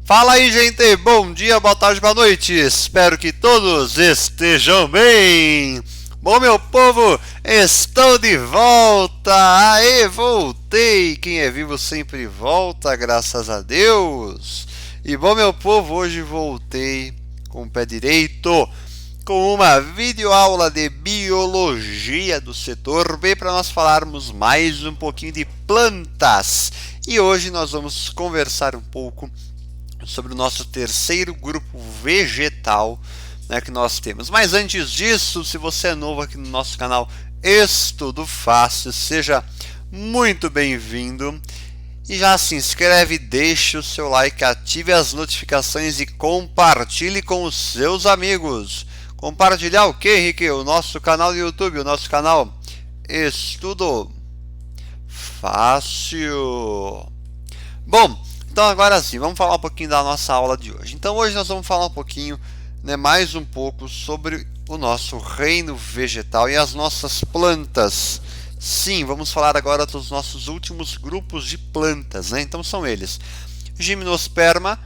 Fala aí, gente! Bom dia, boa tarde, boa noite! Espero que todos estejam bem! Bom, meu povo, estou de volta! Aê, voltei! Quem é vivo sempre volta, graças a Deus! E bom, meu povo, hoje voltei com o pé direito com uma videoaula de biologia do setor B para nós falarmos mais um pouquinho de plantas. E hoje nós vamos conversar um pouco sobre o nosso terceiro grupo vegetal, né, que nós temos. Mas antes disso, se você é novo aqui no nosso canal Estudo Fácil, seja muito bem-vindo. E já se inscreve, deixe o seu like, ative as notificações e compartilhe com os seus amigos. Compartilhar o que, Henrique? O nosso canal do YouTube, o nosso canal Estudo Fácil. Bom, então agora sim, vamos falar um pouquinho da nossa aula de hoje. Então hoje nós vamos falar um pouquinho, mais um pouco sobre o nosso reino vegetal e as nossas plantas. Sim, vamos falar agora dos nossos últimos grupos de plantas, né? Então são eles: Gimnosperma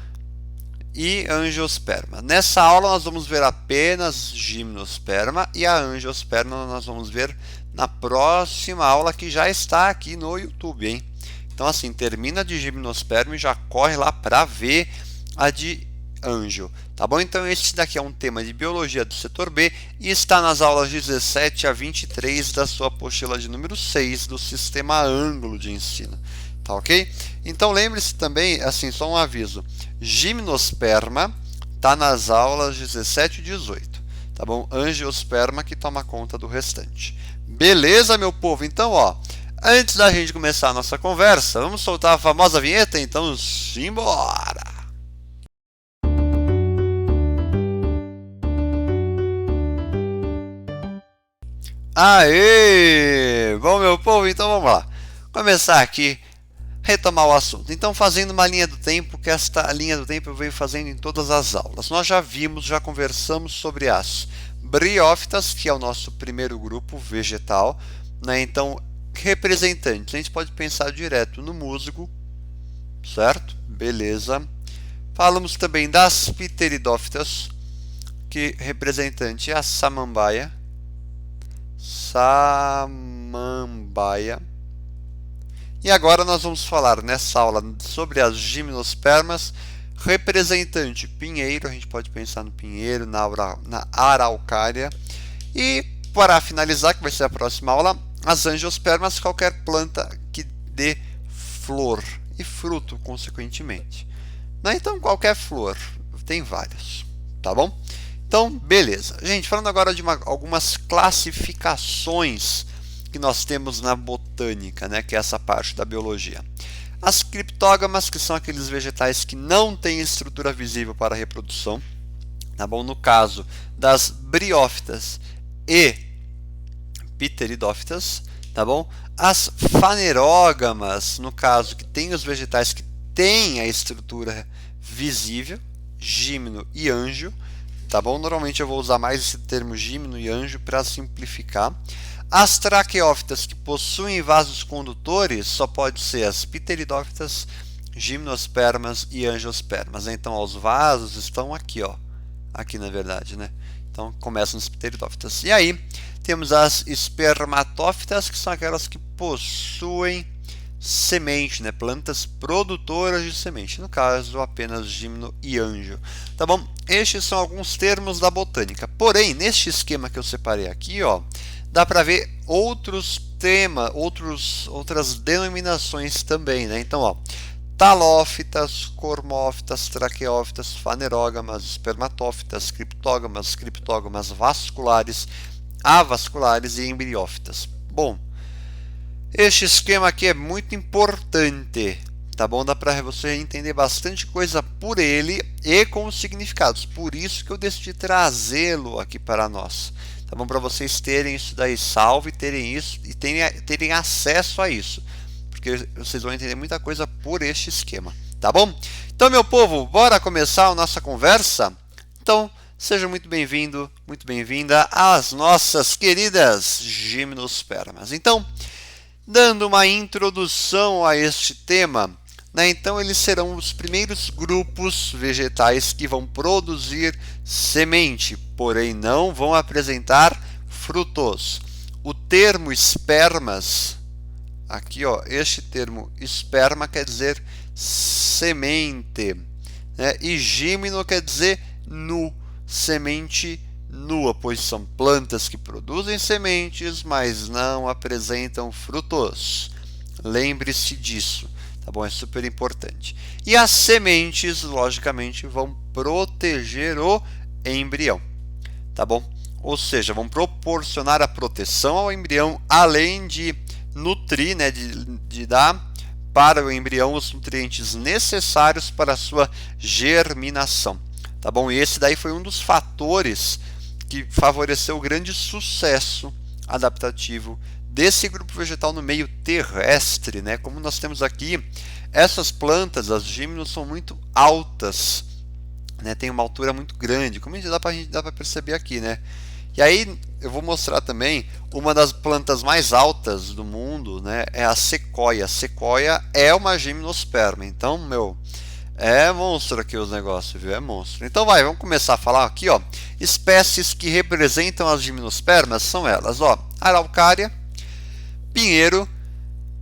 e Angiosperma. Nessa aula nós vamos ver apenas Gimnosperma e a Angiosperma nós vamos ver na próxima aula, que já está aqui no YouTube, hein? Então assim, termina de Gimnosperma e já corre lá para ver a de Angio, tá bom? Então esse daqui é um tema de biologia do setor B e está nas aulas 17 a 23 da sua apostila de número 6 do sistema ângulo de ensino, tá ok? Então lembre-se também, assim, só um aviso: Gimnosperma tá nas aulas 17 e 18, tá bom? Angiosperma que toma conta do restante. Beleza, meu povo? Então, ó, antes da gente começar a nossa conversa, vamos soltar a famosa vinheta? Então, simbora! Aê! Bom, meu povo, então vamos lá. Começar aqui, retomar o assunto. Então, fazendo uma linha do tempo, que esta linha do tempo eu venho fazendo em todas as aulas. Nós já vimos, já conversamos sobre as briófitas, que é o nosso primeiro grupo vegetal, né? Então, representantes, a gente pode pensar direto no musgo, certo? Beleza. Falamos também das pteridófitas, que representante é a samambaia. E agora nós vamos falar nessa aula sobre as gimnospermas, representante pinheiro, a gente pode pensar no pinheiro, na araucária. E para finalizar, que vai ser a próxima aula, as angiospermas, qualquer planta que dê flor e fruto, consequentemente. Então, qualquer flor, tem várias, tá bom? Então, beleza. Gente, falando agora de algumas classificações que nós temos na botânica, né, que é essa parte da biologia. As criptógamas, que são aqueles vegetais que não têm estrutura visível para a reprodução, tá bom? No caso das briófitas e pteridófitas, tá bom? As fanerógamas, no caso que tem os vegetais que têm a estrutura visível, gímeno e ângio, tá bom? Normalmente eu vou usar mais esse termo gímeno e ângio para simplificar. As traqueófitas, que possuem vasos condutores, só pode ser as pteridófitas, gimnospermas e angiospermas. Então, os vasos estão aqui, ó. Aqui, na verdade, né? Então, começam as pteridófitas. E aí, temos as espermatófitas, que são aquelas que possuem semente, né? Plantas produtoras de semente. No caso, apenas gímeno e ângio. Tá bom? Estes são alguns termos da botânica. Porém, neste esquema que eu separei aqui, ó, dá para ver outros temas, outras denominações também, né? Então, ó, talófitas, cormófitas, traqueófitas, fanerógamas, espermatófitas, criptógamas vasculares, avasculares e embriófitas. Bom, este esquema aqui é muito importante, tá bom? Dá para você entender bastante coisa por ele e com os significados. Por isso que eu decidi trazê-lo aqui para nós. Tá bom? Para vocês terem isso daí salvo e terem isso e terem acesso a isso, porque vocês vão entender muita coisa por este esquema, tá bom? Então, meu povo, bora começar a nossa conversa? Então, seja muito bem-vindo, muito bem-vinda às nossas queridas gimnospermas. Então, dando uma introdução a este tema, né? Então eles serão os primeiros grupos vegetais que vão produzir semente, porém não vão apresentar frutos. O termo espermas, aqui ó, este termo esperma quer dizer semente, né? E gímeno quer dizer nu, semente nua, pois são plantas que produzem sementes, mas não apresentam frutos. Lembre-se disso, tá bom? É super importante. E as sementes, logicamente, vão proteger o embrião, tá bom? Ou seja, vão proporcionar a proteção ao embrião, além de nutrir, né, de dar para o embrião os nutrientes necessários para a sua germinação, tá bom? E esse daí foi um dos fatores que favoreceu o grande sucesso adaptativo desse grupo vegetal no meio terrestre, né? Como nós temos aqui, essas plantas, as gímenos, são muito altas, né? Tem uma altura muito grande, como dá para perceber aqui, né? E aí eu vou mostrar também uma das plantas mais altas do mundo, né? É a sequoia. A sequoia é uma gimnosperma, então, meu, é monstro aqui os negócios, viu? É monstro. Então vamos começar a falar aqui, ó. Espécies que representam as gimnospermas são elas, ó. Araucária, pinheiro,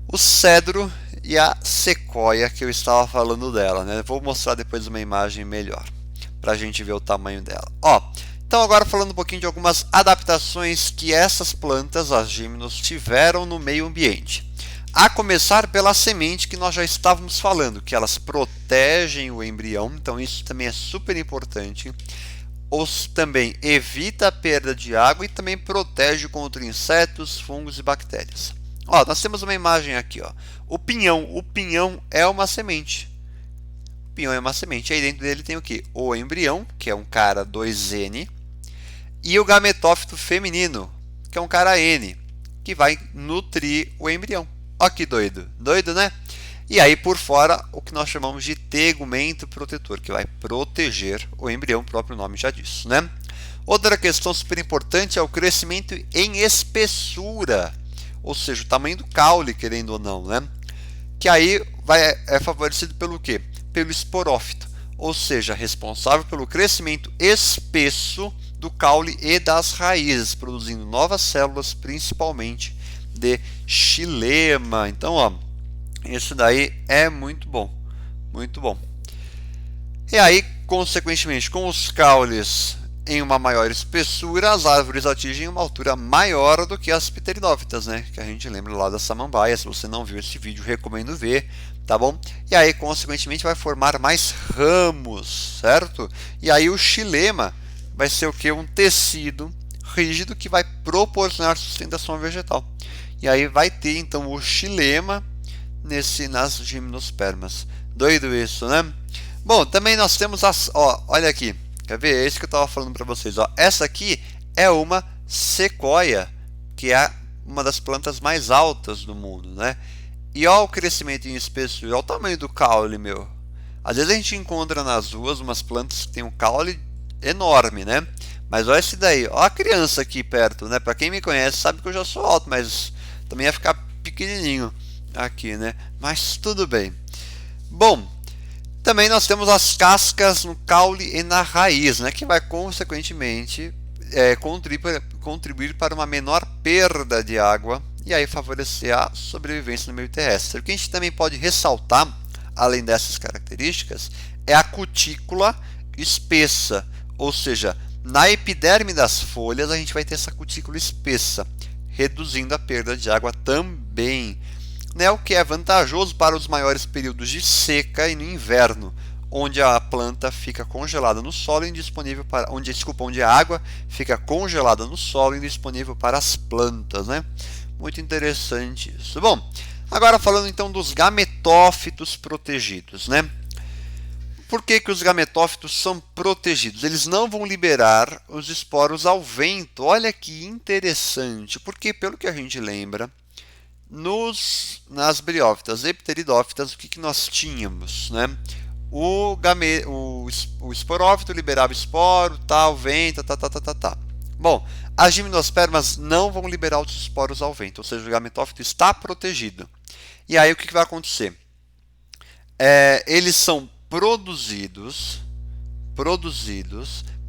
o cedro e a sequoia, que eu estava falando dela, né? Vou mostrar depois uma imagem melhor para a gente ver o tamanho dela. Ó, então agora falando um pouquinho de algumas adaptações que essas plantas, as gímenos, tiveram no meio ambiente. A começar pela semente que nós já estávamos falando, que elas protegem o embrião, então isso também é super importante. Ou também evita a perda de água e também protege contra insetos, fungos e bactérias. Ó, nós temos uma imagem aqui, ó. O pinhão é uma semente. O pinhão é uma semente. Aí dentro dele tem o quê? O embrião, que é um cara 2N, e o gametófito feminino, que é um cara N, que vai nutrir o embrião. Ó que doido. Doido, né? E aí por fora o que nós chamamos de tegumento protetor, que vai proteger o embrião, o próprio nome já diz, né? Outra questão super importante é o crescimento em espessura, ou seja, o tamanho do caule, querendo ou não, né? Que aí é favorecido pelo quê? Pelo esporófito, ou seja, responsável pelo crescimento espesso do caule e das raízes, produzindo novas células, principalmente de xilema. Então, ó, isso daí é muito bom, muito bom. E aí, consequentemente, com os caules em uma maior espessura, as árvores atingem uma altura maior do que as pteridófitas, né? Que a gente lembra lá da samambaia. Se você não viu esse vídeo, recomendo ver, tá bom? E aí, consequentemente, vai formar mais ramos, certo? E aí o xilema vai ser o que? Um tecido rígido que vai proporcionar sustentação vegetal. E aí vai ter então o xilema nas gimnospermas. Doido isso, né? Bom, também nós temos as, ó, olha aqui. Quer ver? É isso que eu estava falando para vocês, ó. Essa aqui é uma sequoia, que é uma das plantas mais altas do mundo, né? E ó o crescimento em espessura, olha o tamanho do caule, meu. Às vezes a gente encontra nas ruas umas plantas que tem um caule enorme, né? Mas olha esse daí, ó a criança aqui perto, né? Para quem me conhece sabe que eu já sou alto, mas também ia ficar pequenininho aqui, né? Mas tudo bem. Bom, também nós temos as cascas no caule e na raiz, né? Que vai consequentemente contribuir para uma menor perda de água e aí favorecer a sobrevivência no meio terrestre. O que a gente também pode ressaltar, além dessas características, é a cutícula espessa, ou seja, na epiderme das folhas a gente vai ter essa cutícula espessa, reduzindo a perda de água também, né? O que é vantajoso para os maiores períodos de seca e no inverno, onde a planta fica congelada no solo e indisponível para onde a água fica congelada no solo e indisponível para as plantas, né? Muito interessante isso. Bom, agora falando então dos gametófitos protegidos, né? Por que os gametófitos são protegidos? Eles não vão liberar os esporos ao vento. Olha que interessante, porque pelo que a gente lembra, nas briófitas e pteridófitas, o que nós tínhamos, né? O esporófito liberava esporo, tal, vento, tá. Bom, as gimnospermas não vão liberar os esporos ao vento, ou seja, o gametófito está protegido. E aí o que vai acontecer? Eles são produzidos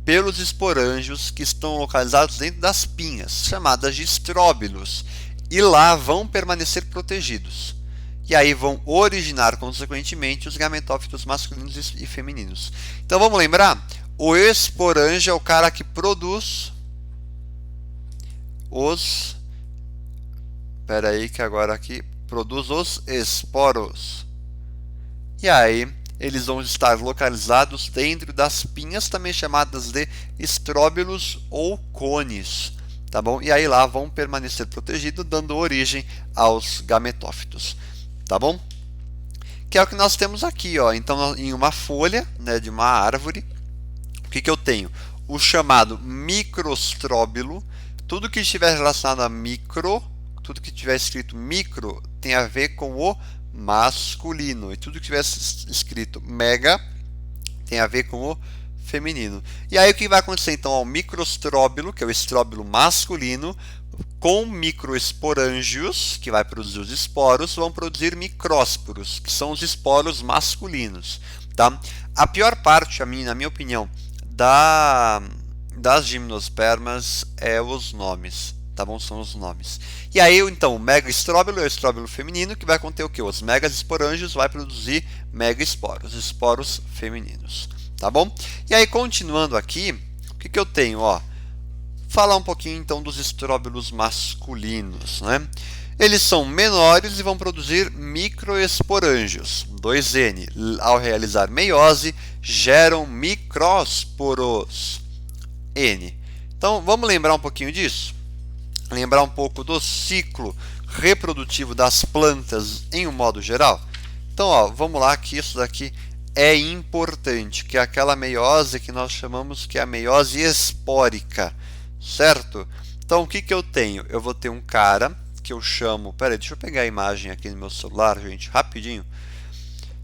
pelos esporângios que estão localizados dentro das pinhas, chamadas de estróbilos, e lá vão permanecer protegidos. E aí vão originar, consequentemente, os gametófitos masculinos e femininos. Então vamos lembrar? O esporângio é o cara que produz os... Espera aí que agora aqui produz os esporos. E aí eles vão estar localizados dentro das pinhas, também chamadas de estróbilos ou cones, tá bom? E aí lá vão permanecer protegidos, dando origem aos gametófitos, tá bom? Que é o que nós temos aqui, ó. Então, em uma folha, né, de uma árvore, o que eu tenho? O chamado microstróbilo. Tudo que estiver relacionado a micro, tudo que tiver escrito micro, tem a ver com o masculino, e tudo que tiver escrito mega tem a ver com o feminino. E aí o que vai acontecer então? O microstróbilo, que é o estróbilo masculino, com microesporângios, que vai produzir os esporos, vão produzir micrósporos, que são os esporos masculinos, tá? A pior parte, na minha opinião, das gimnospermas é os nomes, tá bom? São os nomes. E aí, então, o megaestróbilo é o estróbilo feminino, que vai conter o quê? Os megaesporângios vai produzir megaesporos, esporos femininos, tá bom? E aí, continuando aqui, o que eu tenho, ó? Falar um pouquinho, então, dos estróbilos masculinos, né? Eles são menores e vão produzir microesporângios, 2N. Ao realizar meiose, geram micrósporos, N. Então, vamos lembrar um pouquinho disso? Lembrar um pouco do ciclo reprodutivo das plantas em um modo geral? Então, ó, vamos lá que isso daqui é importante, que é aquela meiose que nós chamamos que é a meiose espórica, certo? Então, o que eu tenho? Eu vou ter um cara que eu chamo... Peraí, deixa eu pegar a imagem aqui no meu celular, gente, rapidinho.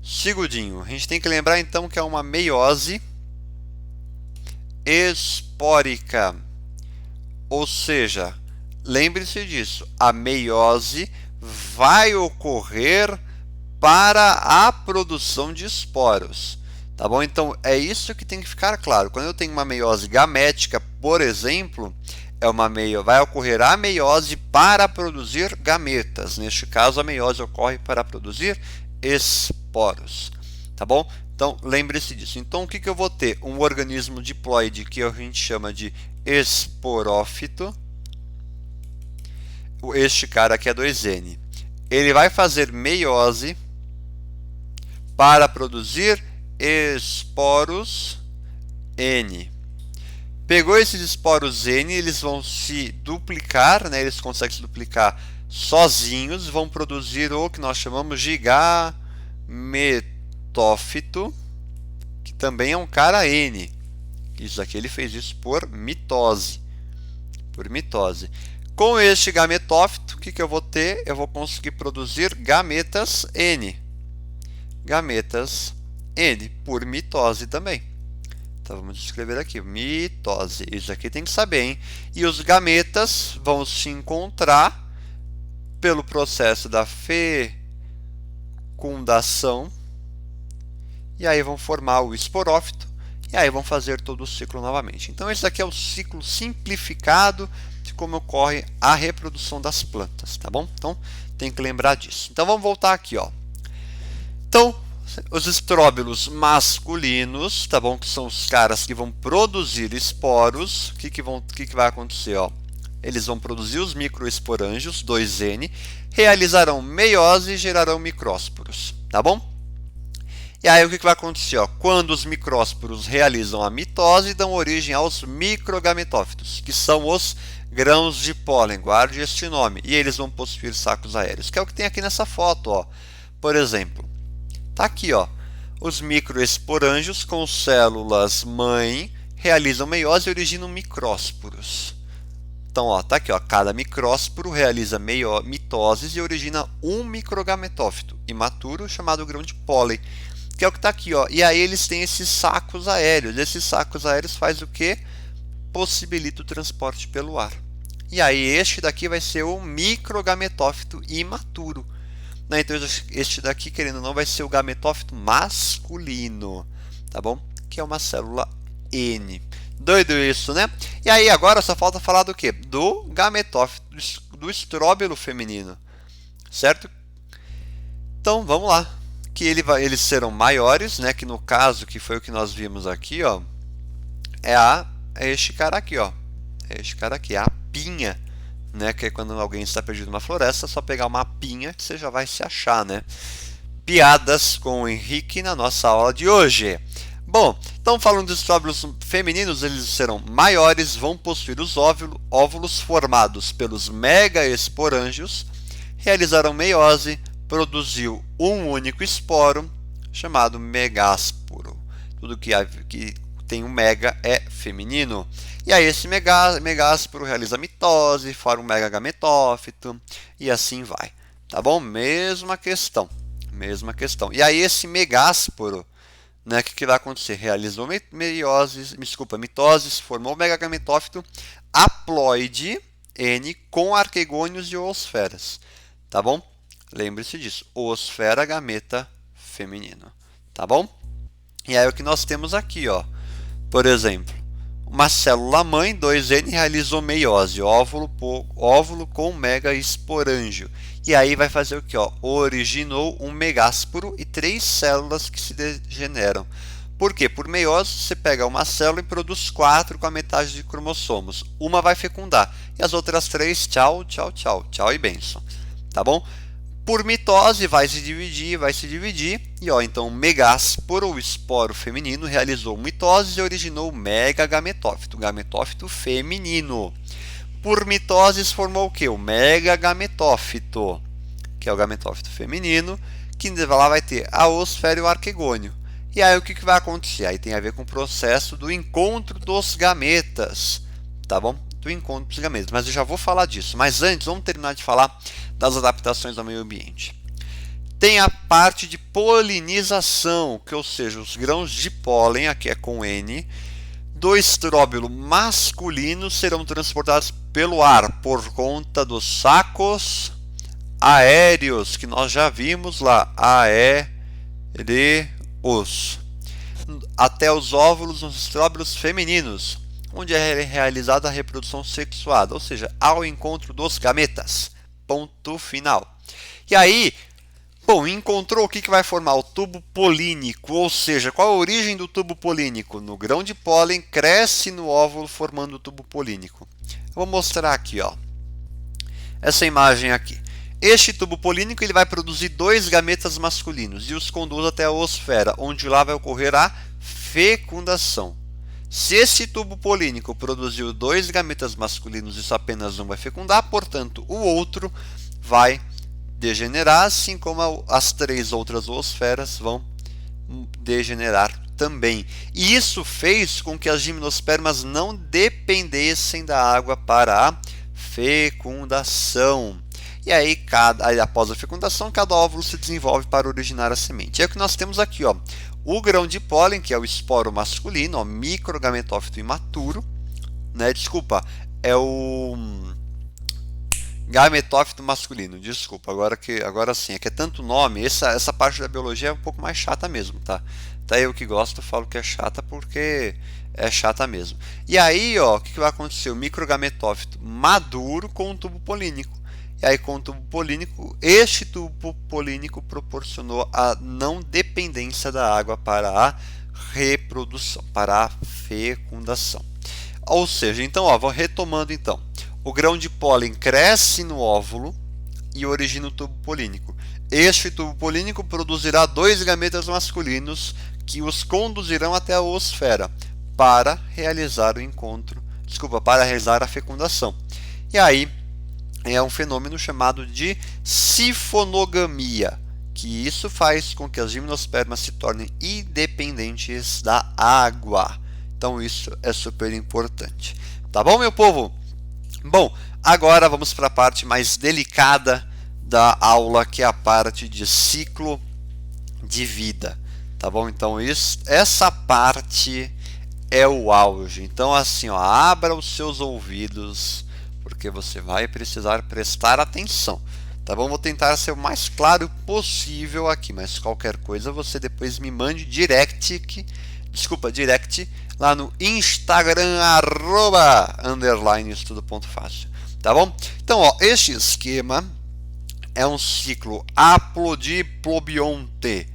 Segundinho. A gente tem que lembrar, então, que é uma meiose espórica, ou seja... Lembre-se disso, a meiose vai ocorrer para a produção de esporos, tá bom? Então é isso que tem que ficar claro. Quando eu tenho uma meiose gamética, por exemplo, vai ocorrer a meiose para produzir gametas. Neste caso, a meiose ocorre para produzir esporos, tá bom? Então lembre-se disso. Então o que eu vou ter? Um organismo diploide que a gente chama de esporófito. Este cara aqui é 2N. Ele vai fazer meiose para produzir esporos N. Pegou esses esporos N, eles vão se duplicar, né? Eles conseguem se duplicar sozinhos, vão produzir o que nós chamamos de gametófito, que também é um cara N. Isso aqui ele fez isso por mitose. Com este gametófito, o que eu vou ter? Eu vou conseguir produzir gametas N. Gametas N, por mitose também. Então vamos escrever aqui, mitose. Isso aqui tem que saber, hein? E os gametas vão se encontrar pelo processo da fecundação. E aí vão formar o esporófito. E aí vão fazer todo o ciclo novamente. Então esse aqui é o ciclo simplificado de como ocorre a reprodução das plantas, tá bom? Então tem que lembrar disso. Então vamos voltar aqui, ó. Então os estróbilos masculinos, tá bom? Que são os caras que vão produzir esporos. O que vai acontecer, ó? Eles vão produzir os microesporângios, 2N, realizarão meiose e gerarão micrósporos, tá bom? E aí o que vai acontecer? Ó? Quando os micrósporos realizam a mitose, dão origem aos microgametófitos, que são os grãos de pólen, guarde este nome, e eles vão possuir sacos aéreos, que é o que tem aqui nessa foto, ó. Por exemplo, tá aqui, ó, os microesporângios com células mãe realizam meiose e originam micrósporos. Então, ó, tá aqui, ó, cada micrósporo realiza mitoses e origina um microgametófito imaturo chamado grão de pólen, que é o que está aqui, ó. E aí eles têm esses sacos aéreos. Esses sacos aéreos faz o quê? Possibilita o transporte pelo ar. E aí este daqui vai ser o microgametófito imaturo, né? Então este daqui, querendo ou não, vai ser o gametófito masculino, tá bom? Que é uma célula N. Doido isso, né? E aí agora só falta falar do quê? Do gametófito, do estróbilo feminino, certo? Então vamos lá, que eles serão maiores, né? Que no caso, que foi o que nós vimos aqui, ó, é este cara aqui, ó, é este cara aqui, a pinha, né? Que é quando alguém está perdido numa floresta, é só pegar uma pinha que você já vai se achar, né? Piadas com o Henrique na nossa aula de hoje. Bom, então falando dos estróbilos femininos, eles serão maiores, vão possuir os óvulos formados pelos megaesporângios, realizarão meiose, produziu um único esporo, chamado megásporo. Tudo que tem um mega é feminino. E aí esse megásporo realiza mitose, forma um megagametófito e assim vai. Tá bom? Mesma questão. E aí esse megásporo, né, que vai acontecer? Realizou mitoses, formou o megagametófito haploide N com arquegônios e oosferas. Tá bom? Lembre-se disso. Oosfera gameta feminino. Tá bom? E aí o que nós temos aqui, ó. Por exemplo, uma célula mãe 2N realizou meiose, óvulo com megaesporângio. E aí vai fazer o que? Ó? Originou um megásporo e 3 células que se degeneram. Por quê? Por meiose, você pega uma célula e produz 4 com a metade de cromossomos. Uma vai fecundar. E as outras 3, tchau, tchau, tchau. Tchau e benção. Tá bom? Por mitose, vai se dividir. E ó, então, o megásporo, o esporo feminino, realizou mitose e originou o megagametófito, gametófito feminino. Por mitoses, formou o que? O megagametófito, que é o gametófito feminino, que lá vai ter a oosfera e o arquegônio. E aí o que vai acontecer? Aí tem a ver com o processo do encontro dos gametas, tá bom? Do encontro dos gametas, mas eu já vou falar disso. Mas antes, vamos terminar de falar das adaptações ao meio ambiente. Tem a parte de polinização, que ou seja, os grãos de pólen, aqui é com N, do estróbilo masculino serão transportados pelo ar por conta dos sacos aéreos, que nós já vimos lá, aéreos, até os óvulos nos estróbilos femininos, onde é realizada a reprodução sexuada, ou seja, ao encontro dos gametas. Ponto final. E aí, bom, encontrou o que vai formar o tubo polínico, ou seja, qual a origem do tubo polínico? No grão de pólen, cresce no óvulo formando o tubo polínico. Eu vou mostrar aqui, ó, essa imagem aqui. Este tubo polínico ele vai produzir 2 gametas masculinos e os conduz até a oosfera, onde lá vai ocorrer a fecundação. Se esse tubo polínico produziu 2 gametas masculinos e só apenas um vai fecundar, portanto, o outro vai degenerar, assim como as 3 outras oosferas vão degenerar também. E isso fez com que as gimnospermas não dependessem da água para a fecundação. E aí, após a fecundação, cada óvulo se desenvolve para originar a semente. É o que nós temos aqui, ó. O grão de pólen, que é o esporo masculino, ó, microgametófito imaturo, né? Desculpa, é o gametófito masculino. Desculpa, agora sim, é que é tanto nome, essa parte da biologia é um pouco mais chata mesmo, tá? Até eu que gosto, falo que é chata porque é chata mesmo. E aí, ó, o que vai acontecer? O microgametófito maduro com o tubo polínico. E aí, com o tubo polínico, este tubo polínico proporcionou a não dependência da água para a reprodução, para a fecundação. Ou seja, então, ó, vou retomando então. O grão de pólen cresce no óvulo e origina o tubo polínico. Este tubo polínico produzirá 2 gametas masculinos que os conduzirão até a oosfera para realizar para realizar a fecundação. E aí, é um fenômeno chamado de sifonogamia, que isso faz com que as gimnospermas se tornem independentes da água. Então isso é super importante. Tá bom, meu povo? Bom, agora vamos para a parte mais delicada da aula, que é a parte de ciclo de vida. Tá bom? Então essa parte é o auge. Então assim, ó, abra os seus ouvidos, porque você vai precisar prestar atenção, Tá bom? Vou tentar ser o mais claro possível aqui, mas qualquer coisa você depois me mande direct lá no Instagram, @estudo.fácil, tá bom? Então, ó, este esquema é um ciclo haplodiplobionte.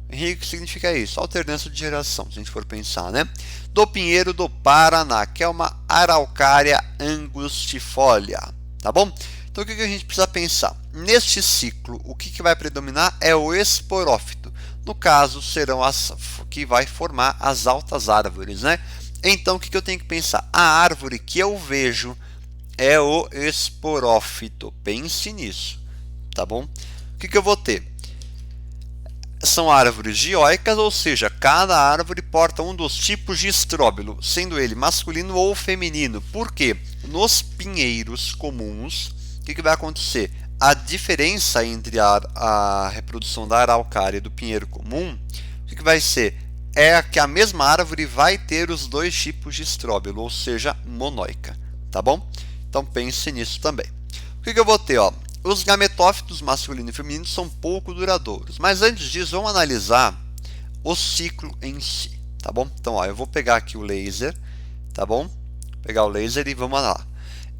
O que significa isso? Alternância de geração, se a gente for pensar, né? Do pinheiro do Paraná, que é uma Araucária angustifolia, tá bom? Então, o que a gente precisa pensar? Neste ciclo, o que vai predominar é o esporófito. No caso, serão as que vai formar as altas árvores, né? Então, o que eu tenho que pensar? A árvore que eu vejo é o esporófito. Pense nisso, tá bom? O que eu vou ter? São árvores dioicas, ou seja, cada árvore porta um dos tipos de estróbilo, sendo ele masculino ou feminino. Por quê? Nos pinheiros comuns, o que vai acontecer? A diferença entre a reprodução da araucária e do pinheiro comum, o que vai ser? É que a mesma árvore vai ter os dois tipos de estróbilo, ou seja, monóica, tá bom? Então pense nisso também. O que eu vou ter? Ó? Os gametófitos masculino e feminino são pouco duradouros, mas antes disso vamos analisar o ciclo em si, tá bom? Então, ó, eu vou pegar aqui o laser, tá bom? Pegar o laser e vamos lá.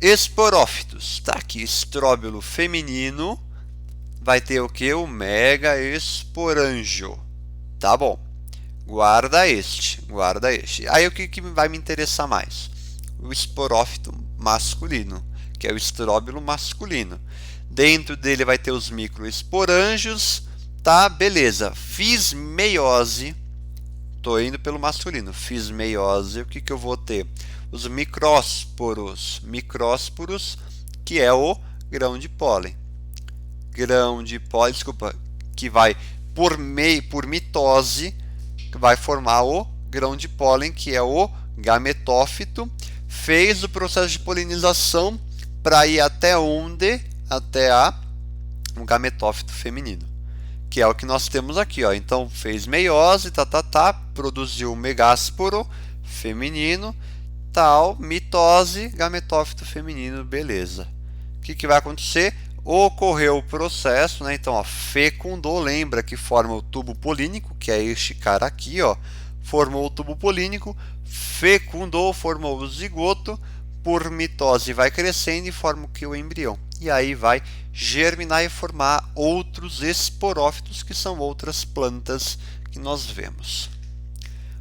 Esporófitos, tá aqui, estróbilo feminino, vai ter o que? O mega esporângio, tá bom? Guarda este. Aí o que vai me interessar mais? O esporófito masculino, que é o estróbilo masculino. Dentro dele vai ter os microesporângios, tá? Beleza. Fiz meiose, tô indo pelo masculino. Fiz meiose, o que eu vou ter? Os micrósporos, que é o grão de pólen. Que vai por mitose, que vai formar o grão de pólen, que é o gametófito. Fez o processo de polinização para ir até onde? Até um gametófito feminino, que é o que nós temos aqui, ó. Então fez meiose, produziu o megásporo feminino, tal, mitose, gametófito feminino, beleza. O que vai acontecer? Ocorreu o processo, né? Então, ó, fecundou, lembra que forma o tubo polínico, que é este cara aqui, ó. Formou o tubo polínico, fecundou, formou o zigoto, por mitose vai crescendo e forma o embrião. E aí vai germinar e formar outros esporófitos, que são outras plantas que nós vemos.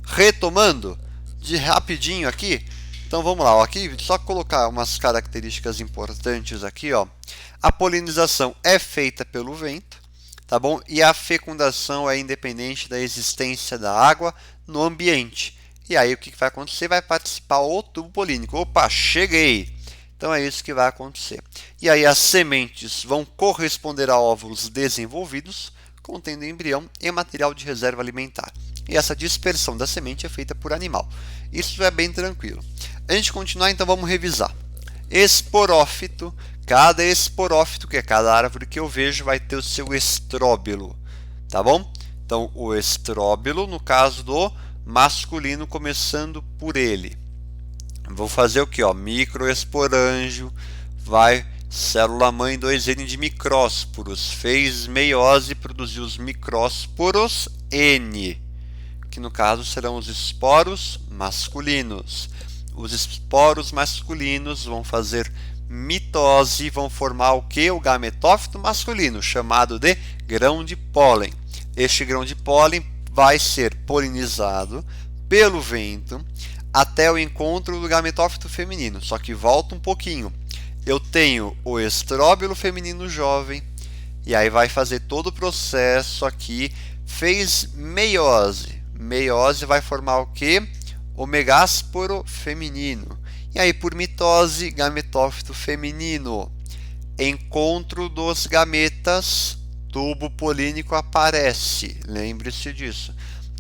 Retomando de rapidinho aqui, então vamos lá, ó, aqui só colocar umas características importantes aqui, ó. A polinização é feita pelo vento, tá bom? E a fecundação é independente da existência da água no ambiente. E aí o que vai acontecer? Vai participar o tubo polínico. Opa, cheguei! Então é isso que vai acontecer. E aí as sementes vão corresponder a óvulos desenvolvidos, contendo embrião e material de reserva alimentar. E essa dispersão da semente é feita por animal. Isso é bem tranquilo. A gente continuar, então vamos revisar. Esporófito. Cada esporófito, que é cada árvore que eu vejo, vai ter o seu estróbilo. Tá bom? Então o estróbilo, no caso do masculino, começando por ele. Vou fazer o que? Microesporângio, vai célula mãe 2N de micrósporos, fez meiose, produziu os micrósporos N, que no caso serão os esporos masculinos. Os esporos masculinos vão fazer mitose, vão formar o que? O gametófito masculino, chamado de grão de pólen. Este grão de pólen vai ser polinizado pelo vento até o encontro do gametófito feminino. Só que volta um pouquinho. Eu tenho o estróbilo feminino jovem, e aí vai fazer todo o processo aqui. Fez meiose. Meiose vai formar o que? O megásporo feminino. E aí, por mitose, gametófito feminino. Encontro dos gametas, tubo polínico aparece. Lembre-se disso.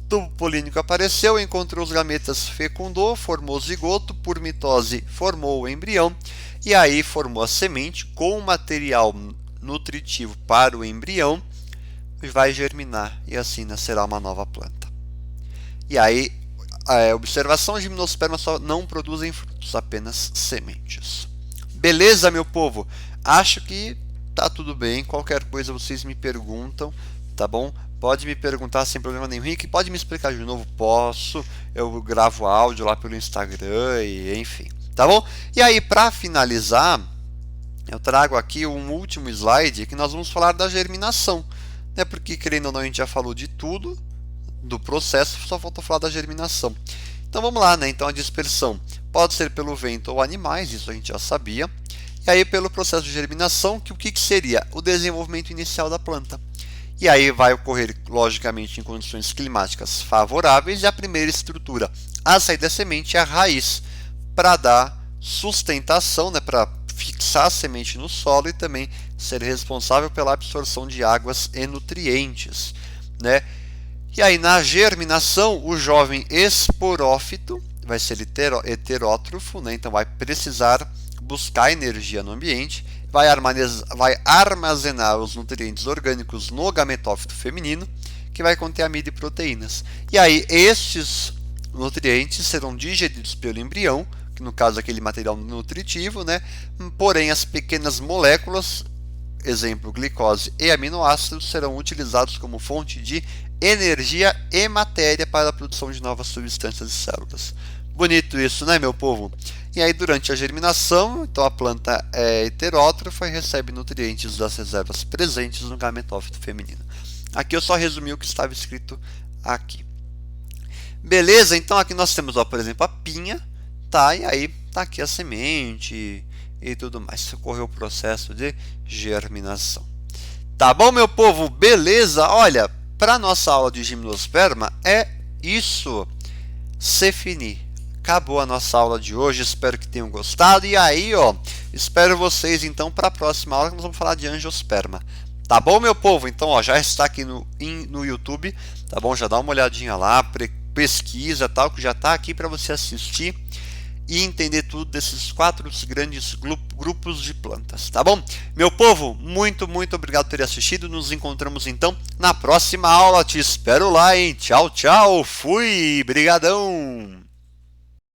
Tubo polínico apareceu, encontrou os gametas, fecundou, formou zigoto, por mitose formou o embrião, e aí formou a semente com material nutritivo para o embrião, vai germinar e assim nascerá uma nova planta. E aí, a observação: os gimnospermas só não produzem frutos, apenas sementes. Beleza, meu povo? Acho que tá tudo bem, qualquer coisa vocês me perguntam, tá bom? Pode me perguntar sem problema nenhum. Rick, pode me explicar de novo? Posso, eu gravo áudio lá pelo Instagram e enfim, tá bom? E aí, para finalizar, eu trago aqui um último slide que nós vamos falar da germinação, né? Porque querendo ou não a gente já falou de tudo, do processo, só falta falar da germinação. Então vamos lá, né? Então a dispersão pode ser pelo vento ou animais, isso a gente já sabia. E aí pelo processo de germinação, que o que seria? O desenvolvimento inicial da planta. E aí vai ocorrer, logicamente, em condições climáticas favoráveis, e a primeira estrutura a sair da semente é a raiz, para dar sustentação, né? Para fixar a semente no solo e também ser responsável pela absorção de águas e nutrientes, né? E aí na germinação, o jovem esporófito vai ser heterótrofo, né? Então vai precisar buscar energia no ambiente, vai armazenar os nutrientes orgânicos no gametófito feminino, que vai conter amida e proteínas. E aí estes nutrientes serão digeridos pelo embrião, que no caso é aquele material nutritivo, né? Porém as pequenas moléculas, exemplo glicose e aminoácidos, serão utilizados como fonte de energia e matéria para a produção de novas substâncias e células. Bonito isso, né, meu povo? E aí, durante a germinação, então a planta é heterótrofa e recebe nutrientes das reservas presentes no gametófito feminino. Aqui eu só resumi o que estava escrito aqui. Beleza? Então aqui nós temos, ó, por exemplo, a pinha, tá? E aí tá aqui a semente e tudo mais. Ocorreu o processo de germinação. Tá bom, meu povo? Beleza? Olha, para nossa aula de gimnosperma é isso. Se finir. Acabou a nossa aula de hoje, espero que tenham gostado. E aí, ó, espero vocês então para a próxima aula que nós vamos falar de angiosperma. Tá bom, meu povo? Então, ó, já está aqui no YouTube, tá bom? Já dá uma olhadinha lá, pesquisa, tal, que já está aqui para você assistir e entender tudo desses 4 grandes grupos de plantas, tá bom? Meu povo, muito obrigado por ter assistido. Nos encontramos então na próxima aula. Te espero lá, hein? Tchau, tchau. Fui. Brigadão.